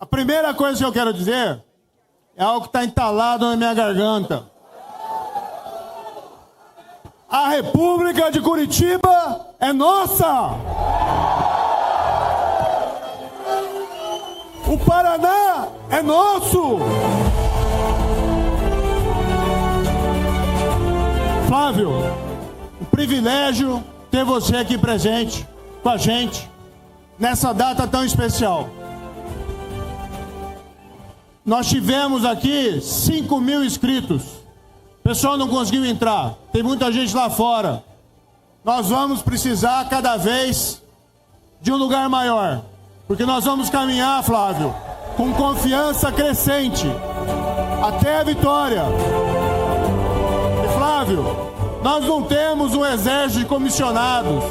A primeira coisa que eu quero dizer é algo que está entalado na minha garganta. A República de Curitiba é nossa! O Paraná é nosso! Flávio, um privilégio ter você aqui presente com a gente nessa data tão especial. Nós tivemos aqui 5.000 inscritos. O pessoal não conseguiu entrar. Tem muita gente lá fora. Nós vamos precisar cada vez de um lugar maior. Porque nós vamos caminhar, Flávio, com confiança crescente até a vitória. E Flávio, nós não temos um exército de comissionados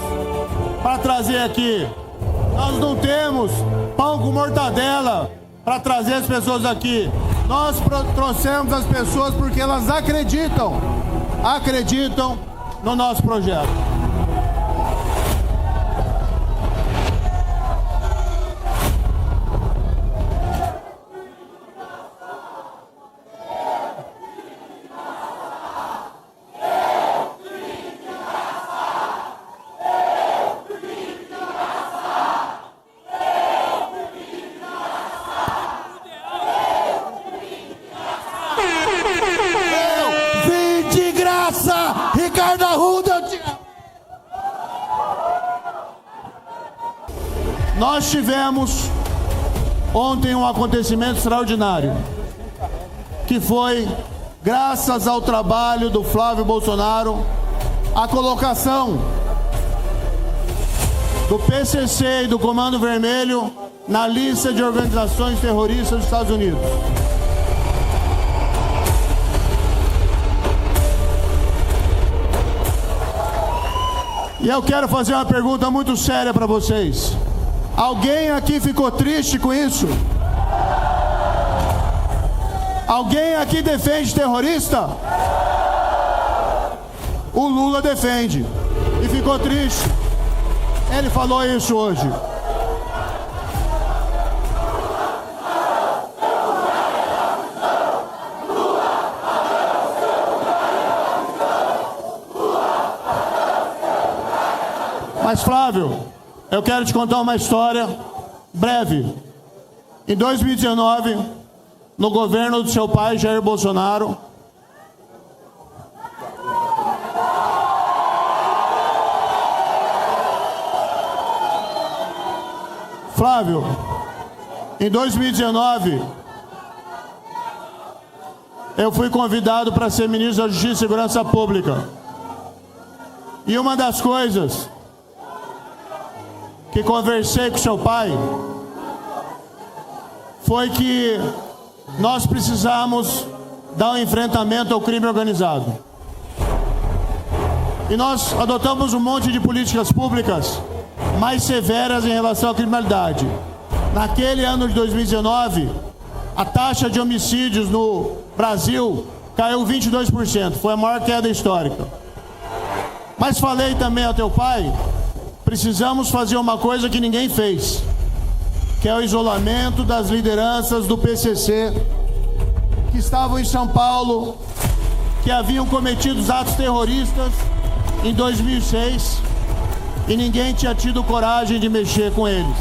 para trazer aqui. Nós não temos pão com mortadela para trazer as pessoas aqui. Nós trouxemos as pessoas porque elas acreditam no nosso projeto. Ricardo Arruda, eu te amo. Nós tivemos ontem um acontecimento extraordinário, que foi, graças ao trabalho do Flávio Bolsonaro, a colocação do PCC e do Comando Vermelho na lista de organizações terroristas dos Estados Unidos. E eu quero fazer uma pergunta muito séria para vocês. Alguém aqui ficou triste com isso? Alguém aqui defende terrorista? O Lula defende. E ficou triste. Ele falou isso hoje. Mas, Flávio, eu quero te contar uma história breve. Em 2019, no governo do seu pai, Jair Bolsonaro, Flávio, em 2019, eu fui convidado para ser ministro da Justiça e Segurança Pública. E uma das coisas que conversei com seu pai foi que nós precisamos dar um enfrentamento ao crime organizado. E nós adotamos um monte de políticas públicas mais severas em relação à criminalidade. Naquele ano de 2019, a taxa de homicídios no Brasil caiu 22%. Foi a maior queda histórica. Mas falei também ao teu pai, precisamos fazer uma coisa que ninguém fez, que é o isolamento das lideranças do PCC, que estavam em São Paulo, que haviam cometido atos terroristas em 2006 e ninguém tinha tido coragem de mexer com eles.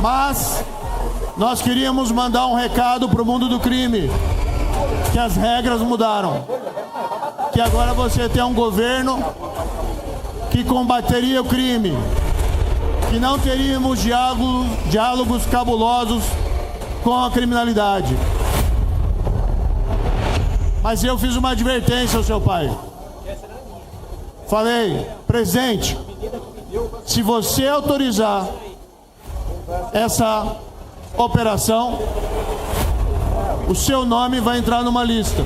Mas nós queríamos mandar um recado para o mundo do crime, que as regras mudaram. Que agora você tem um governo que combateria o crime, que não teríamos diálogos cabulosos com a criminalidade. Mas eu fiz uma advertência ao seu pai. Falei, presidente, se você autorizar essa operação, o seu nome vai entrar numa lista.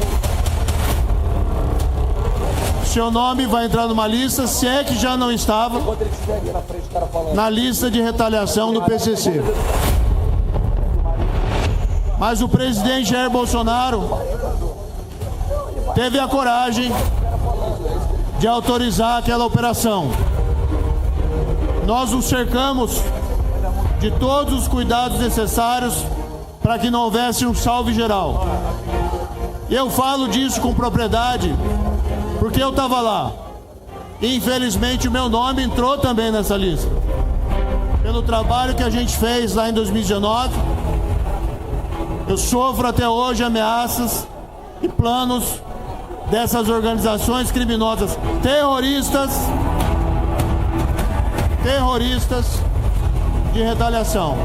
Seu nome vai entrar numa lista, se é que já não estava, na lista de retaliação do PCC. Mas o presidente Jair Bolsonaro teve a coragem de autorizar aquela operação. nós nos cercamos de todos os cuidados necessários para que não houvesse um salve geral. E eu falo disso com propriedade, porque eu estava lá. E, infelizmente, o meu nome entrou também nessa lista. Pelo trabalho que a gente fez lá em 2019, eu sofro até hoje ameaças e planos dessas organizações criminosas terroristas de retaliação.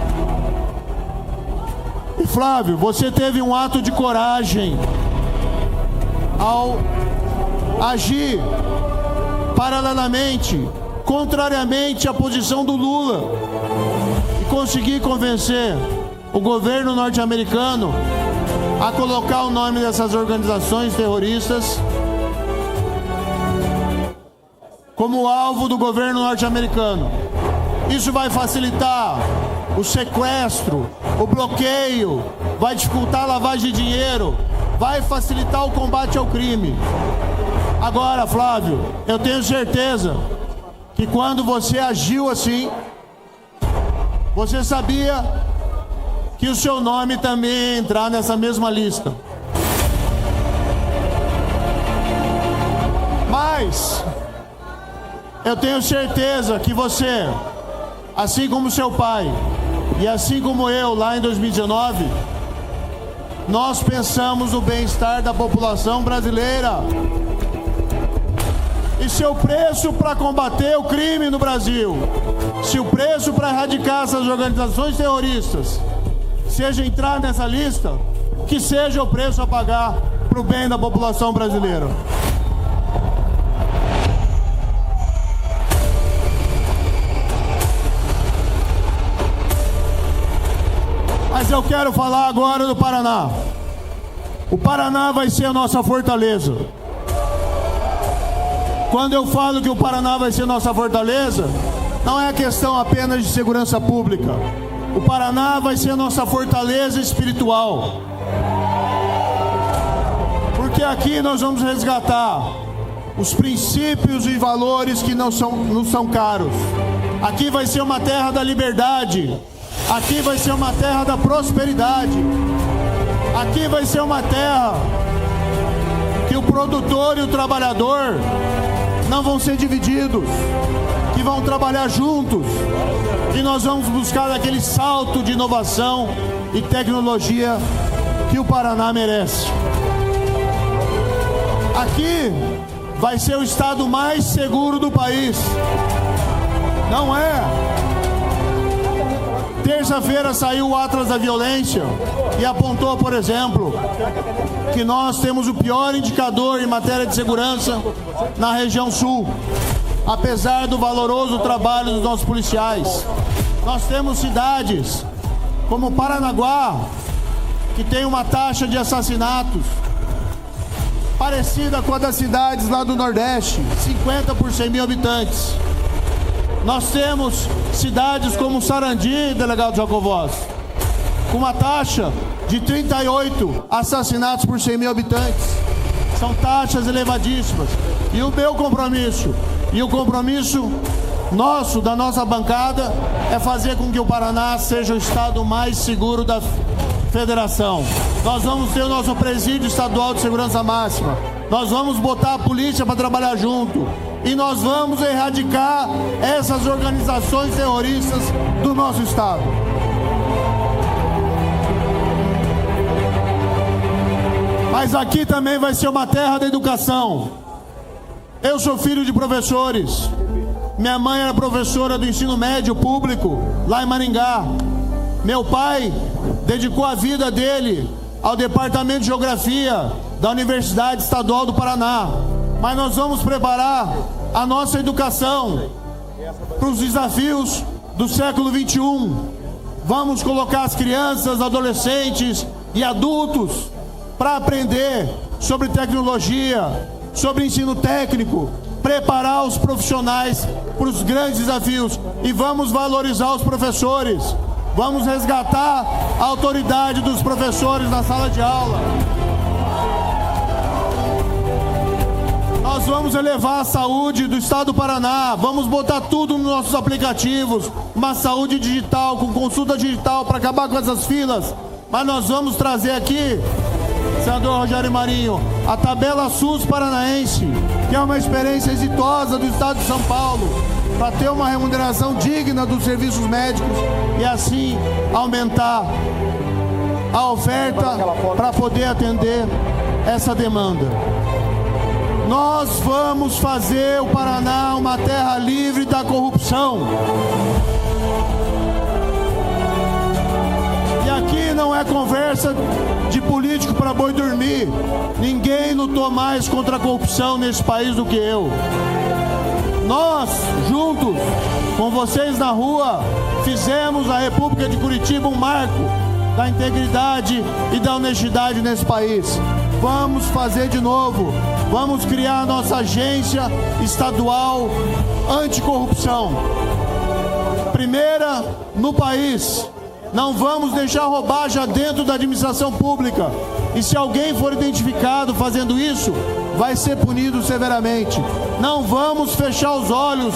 E Flávio, você teve um ato de coragem ao agir paralelamente, contrariamente à posição do Lula, e conseguir convencer o governo norte-americano a colocar o nome dessas organizações terroristas como alvo do governo norte-americano. Isso vai facilitar o sequestro, o bloqueio, vai dificultar a lavagem de dinheiro, vai facilitar o combate ao crime. Agora, Flávio, eu tenho certeza que quando você agiu assim, você sabia que o seu nome também ia entrar nessa mesma lista. Mas eu tenho certeza que você, assim como seu pai e assim como eu lá em 2019, nós pensamos no bem-estar da população brasileira. E se o preço para combater o crime no Brasil, se o preço para erradicar essas organizações terroristas seja entrar nessa lista, que seja o preço a pagar para o bem da população brasileira. Mas eu quero falar agora do Paraná. O Paraná vai ser a nossa fortaleza. Quando eu falo que o Paraná vai ser nossa fortaleza, não é questão apenas de segurança pública. O Paraná vai ser nossa fortaleza espiritual. Porque aqui nós vamos resgatar os princípios e valores que não são caros. Aqui vai ser uma terra da liberdade. Aqui vai ser uma terra da prosperidade. Aqui vai ser uma terra que o produtor e o trabalhador não vão ser divididos, que vão trabalhar juntos, e nós vamos buscar aquele salto de inovação e tecnologia que o Paraná merece. Aqui vai ser o estado mais seguro do país. Não é? Terça-feira saiu o Atlas da Violência e apontou, por exemplo, que nós temos o pior indicador em matéria de segurança na região sul, apesar do valoroso trabalho dos nossos policiais. Nós temos cidades como Paranaguá, que tem uma taxa de assassinatos parecida com a das cidades lá do Nordeste, 50 por 100 mil habitantes. Nós temos cidades como Sarandi, delegado Jacovós, com uma taxa de 38 assassinatos por 100 mil habitantes. São taxas elevadíssimas. E o meu compromisso, e o compromisso nosso, da nossa bancada, é fazer com que o Paraná seja o estado mais seguro da federação. Nós vamos ter o nosso presídio estadual de segurança máxima. Nós vamos botar a polícia para trabalhar junto. E nós vamos erradicar essas organizações terroristas do nosso estado. Mas aqui também vai ser uma terra da educação. Eu sou filho de professores. Minha mãe era professora do ensino médio público lá em Maringá. Meu pai dedicou a vida dele ao Departamento de Geografia da Universidade Estadual do Paraná. Mas nós vamos preparar a nossa educação para os desafios do século XXI. Vamos colocar as crianças, adolescentes e adultos para aprender sobre tecnologia, sobre ensino técnico, preparar os profissionais para os grandes desafios. E vamos valorizar os professores. Vamos resgatar a autoridade dos professores na sala de aula. Nós vamos elevar a saúde do estado do Paraná, vamos botar tudo nos nossos aplicativos, uma saúde digital, com consulta digital para acabar com essas filas. Mas nós vamos trazer aqui, senador Rogério Marinho, a tabela SUS paranaense, que é uma experiência exitosa do estado de São Paulo, para ter uma remuneração digna dos serviços médicos e assim aumentar a oferta para poder atender essa demanda. Nós vamos fazer o Paraná uma terra livre da corrupção. E aqui não é conversa de político para boi dormir. Ninguém lutou mais contra a corrupção nesse país do que eu. Nós, juntos, com vocês na rua, fizemos a República de Curitiba um marco da integridade e da honestidade nesse país. Vamos fazer de novo. Vamos criar a nossa agência estadual anticorrupção. Primeira no país. Não vamos deixar roubar já dentro da administração pública. E se alguém for identificado fazendo isso, vai ser punido severamente. Não vamos fechar os olhos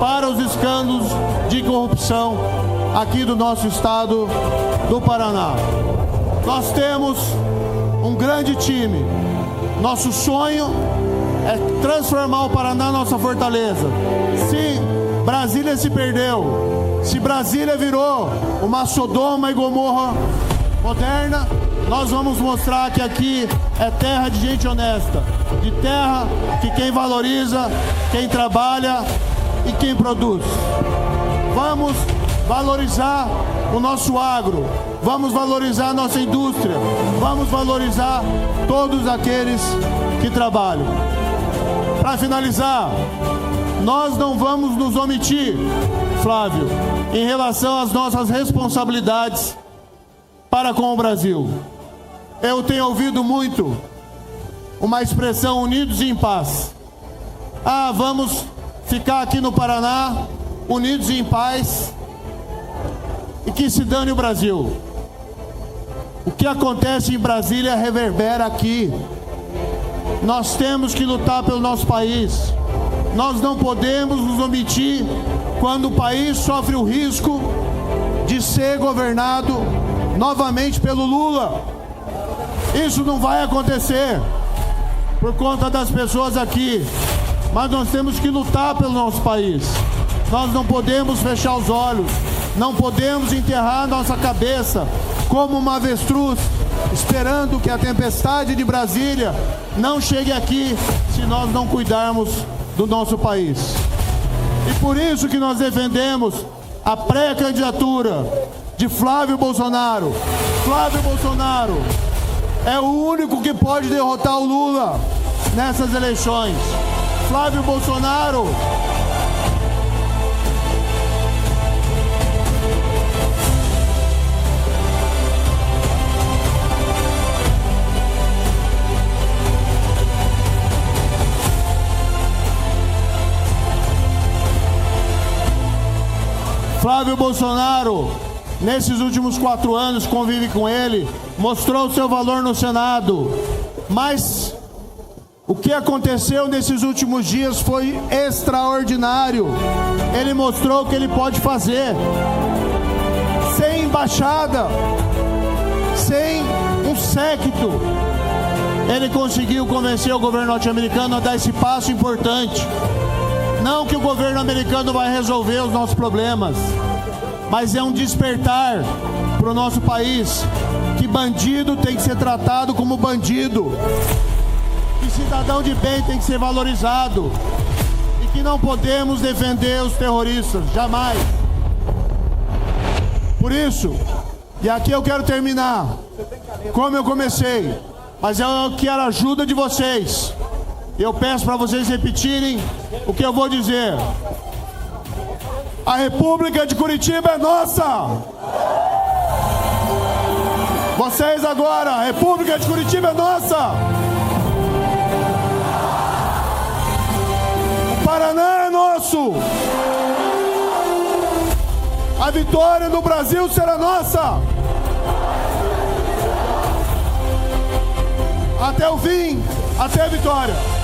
para os escândalos de corrupção aqui do nosso estado do Paraná. Nós temos um grande time. Nosso sonho é transformar o Paraná nossa fortaleza. Se Brasília se perdeu, se Brasília virou uma Sodoma e Gomorra moderna, nós vamos mostrar que aqui é terra de gente honesta, de terra que quem valoriza, quem trabalha e quem produz. Vamos valorizar o nosso agro, vamos valorizar a nossa indústria, vamos valorizar todos aqueles que trabalham. Para finalizar, nós não vamos nos omitir, Flávio, em relação às nossas responsabilidades para com o Brasil. Eu tenho ouvido muito uma expressão unidos e em paz. Vamos ficar aqui no Paraná unidos e em paz e que se dane o Brasil. O que acontece em Brasília reverbera aqui. Nós temos que lutar pelo nosso país. Nós não podemos nos omitir quando o país sofre o risco de ser governado novamente pelo Lula. Isso não vai acontecer por conta das pessoas aqui, mas nós temos que lutar pelo nosso país. Nós não podemos fechar os olhos, não podemos enterrar nossa cabeça como uma avestruz, esperando que a tempestade de Brasília não chegue aqui se nós não cuidarmos do nosso país. E por isso que nós defendemos a pré-candidatura de Flávio Bolsonaro. Flávio Bolsonaro é o único que pode derrotar o Lula nessas eleições. Flávio Bolsonaro Flávio Bolsonaro, nesses últimos 4 anos, convive com ele, mostrou o seu valor no Senado. Mas o que aconteceu nesses últimos dias foi extraordinário. Ele mostrou o que ele pode fazer. Sem embaixada, sem um séquito, ele conseguiu convencer o governo norte-americano a dar esse passo importante. Não que o governo americano vai resolver os nossos problemas, mas é um despertar para o nosso país que bandido tem que ser tratado como bandido, que cidadão de bem tem que ser valorizado e que não podemos defender os terroristas, jamais. Por isso, e aqui eu quero terminar como eu comecei, mas eu quero a ajuda de vocês. Eu peço para vocês repetirem o que eu vou dizer. A República de Curitiba é nossa! Vocês agora, a República de Curitiba é nossa! O Paraná é nosso! A vitória no Brasil será nossa! Até o fim, até a vitória!